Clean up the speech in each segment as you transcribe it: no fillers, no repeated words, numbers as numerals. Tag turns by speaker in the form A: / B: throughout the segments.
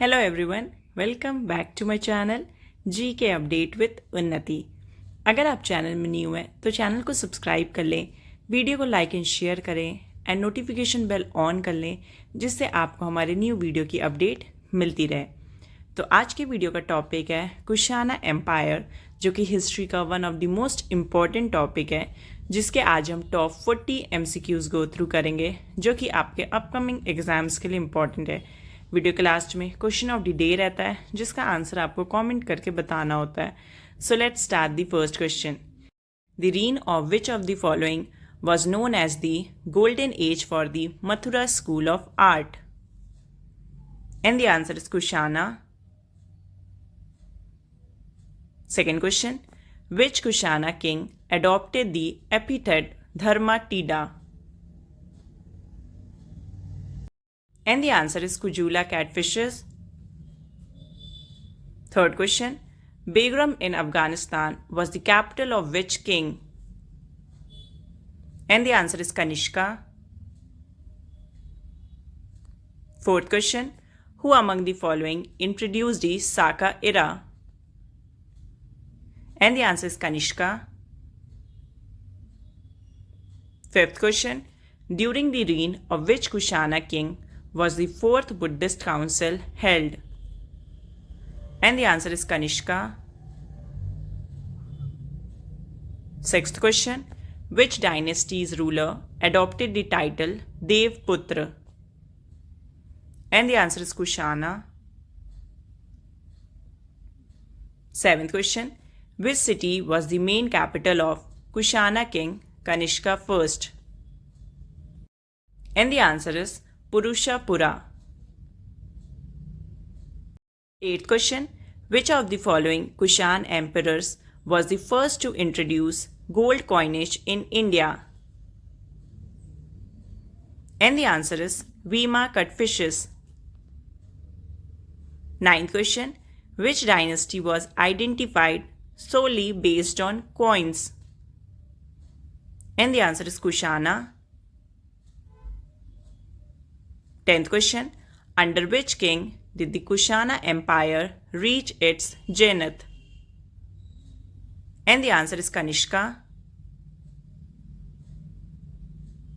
A: Hello everyone, welcome back to my channel G K update with उन्नति। अगर आप channel में न्यू हैं तो चैनल को सब्सक्राइब कर लें, वीडियो को लाइक एंड शेयर करें एंड नोटिफिकेशन बेल ऑन कर लें, जिससे आपको हमारे न्यू वीडियो की अपडेट मिलती रहे। तो आज के वीडियो का टॉपिक है कुशाना एम्पायर, जो कि हिस्ट्री का one of the most important topic है, जिसके आज हम टॉप 40 MCQs गो थ्रू करेंगे, जो कि आपके अपकमिंग एग्जाम्स के लिए इम्पॉर्टेंट है। वीडियो के लास्ट में क्वेश्चन ऑफ द डे रहता है, जिसका आंसर आपको कमेंट करके बताना होता है। So let's start the first question. The reign of which of the following was known as the golden age for the Mathura School of Art? And the answer is Kushana. Second question. Which Kushana king adopted the epithet Dharmatida? And the answer is Kujula catfishes. Third question. Begram in Afghanistan was the capital of which king? And the answer is Kanishka. Fourth question. Who among the following introduced the Saka era? And the answer is Kanishka. Fifth question. During the reign of which Kushana king was the fourth Buddhist council held? And the answer is Kanishka. Sixth question. Which dynasty's ruler adopted the title Devputra? And the answer is Kushana. Seventh question. Which city was the main capital of Kushana king Kanishka I? And the answer is Purushapura. Eighth question. Which of the following Kushan emperors was the first to introduce gold coinage in India? And the answer is Vima Cutfishes. Ninth question. Which dynasty was identified solely based on coins? And the answer is Kushana. 10th question. Under which king did the Kushana Empire reach its zenith? And the answer is Kanishka.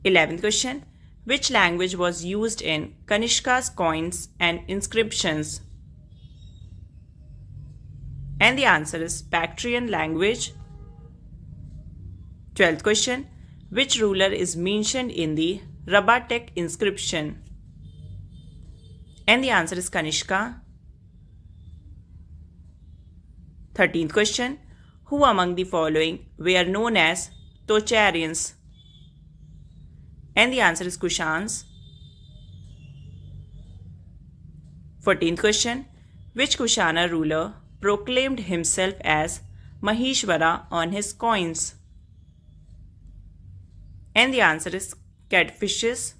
A: 11th question. Which language was used in Kanishka's coins and inscriptions? And the answer is Bactrian language. 12th question. Which ruler is mentioned in the Rabatek inscription? And the answer is Kanishka. 13th question. Who among the following were known as Tocharians? And the answer is Kushans. 14th question. Which Kushana ruler proclaimed himself as Maheshwara on his coins? And the answer is Catfishes.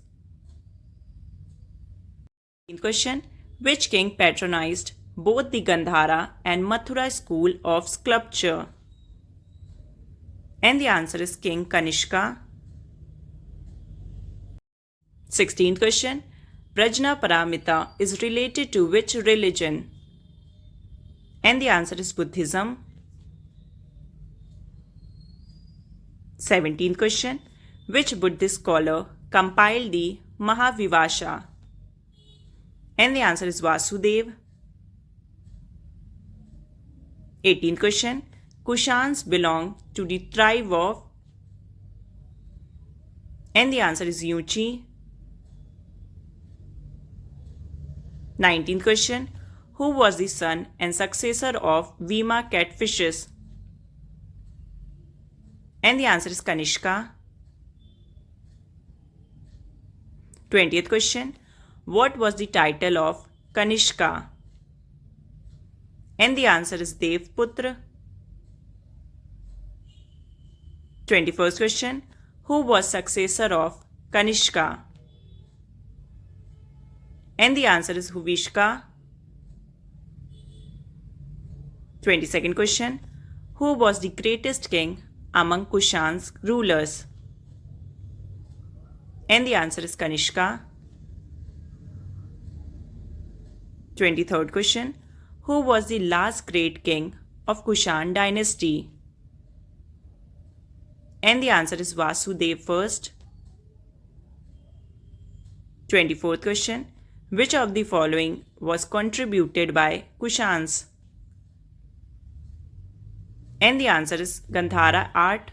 A: 15th question. Which king patronized both the Gandhara and Mathura school of sculpture? And the answer is King Kanishka. 16th question. Prajna Paramita is related to which religion? And the answer is Buddhism. 17th question. Which Buddhist scholar compiled the Mahavivasha? And the answer is Vasudev. 18th question. Kushans belong to the tribe of? And the answer is Yuchi. 19th question. Who was the son and successor of Vima Catfishes? And the answer is Kanishka. 20th question. What was the title of Kanishka? And the answer is Devputra. 21st question. Who was successor of Kanishka? And the answer is Huvishka. 22nd question. Who was the greatest king among Kushan's rulers? And the answer is Kanishka. 23rd question. Who was the last great king of Kushan dynasty? And the answer is Vasudev first. 24th question. Which of the following was contributed by Kushans? And the answer is Gandhara art.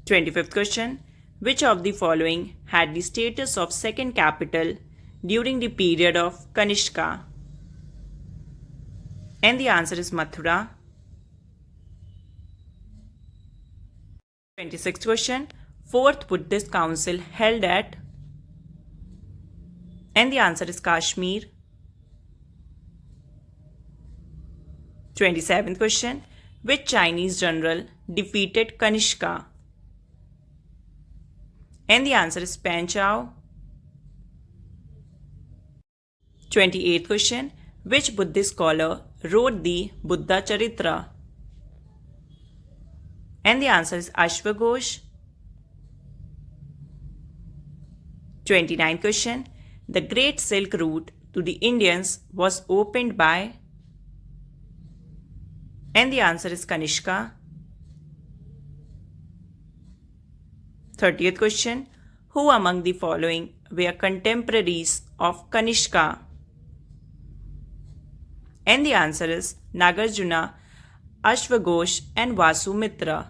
A: 25th question. Which of the following had the status of second capital during the period of Kanishka? And the answer is Mathura. 26th question. Fourth Buddhist Council held at? And the answer is Kashmir. 27th question. Which Chinese general defeated Kanishka? And the answer is Pan Chao. 28th question. Which Buddhist scholar wrote the Buddha Charitra? And the answer is Ashwaghosh. 29th question. The Great Silk Route to the Indians was opened by? And the answer is Kanishka. 30th question. Who among the following were contemporaries of Kanishka? And the answer is Nagarjuna, Ashwaghosh and Vasumitra.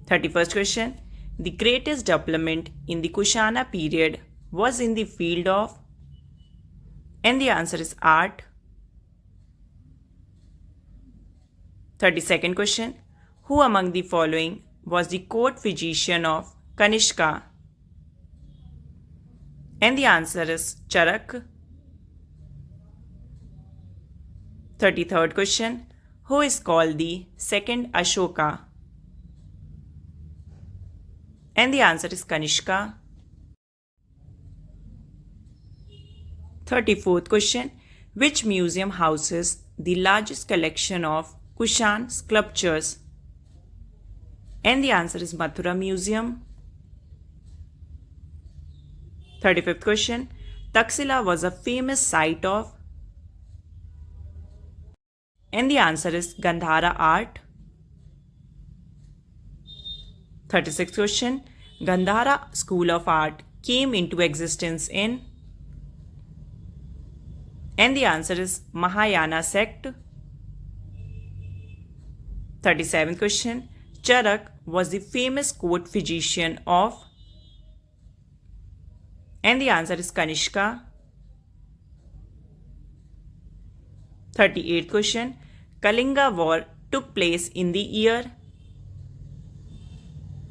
A: 31st question. The greatest development in the Kushana period was in the field of? And the answer is art. 32nd question. Who among the following was the court physician of Kanishka? And the answer is Charak. 33rd question. Who is called the second Ashoka? And the answer is Kanishka. 34th question. Which museum houses the largest collection of Kushan sculptures? And the answer is Mathura Museum. 35th question. Taxila was a famous site of? And the answer is Gandhara art. 36th question. Gandhara School of Art came into existence in? And the answer is Mahayana sect. 37th question. Charak was the famous court physician of? And the answer is Kanishka. 38th question. Kalinga War took place in the year?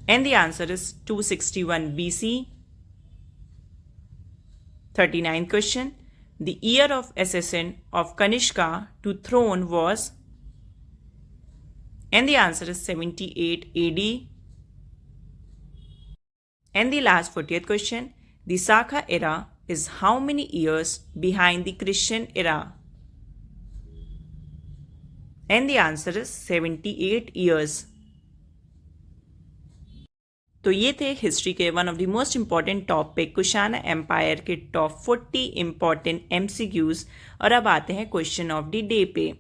A: And the answer is 261 BC. 39th question. The year of accession of Kanishka to throne was? And the answer is 78 AD. And the last 40th question. The Sakha era is how many years behind the Christian era? And the answer is 78 years. तो ये थे history के one of the most important topic Kushana empire के top 40 important MCQs. और अब आते हैं question of the day पे।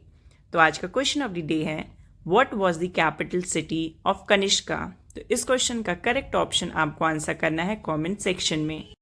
A: तो आज का क्वेश्चन ऑफ द डे है what was the capital city of Kanishka. तो इस क्वेश्चन का करेक्ट ऑप्शन आपको आंसर करना है कमेंट सेक्शन में।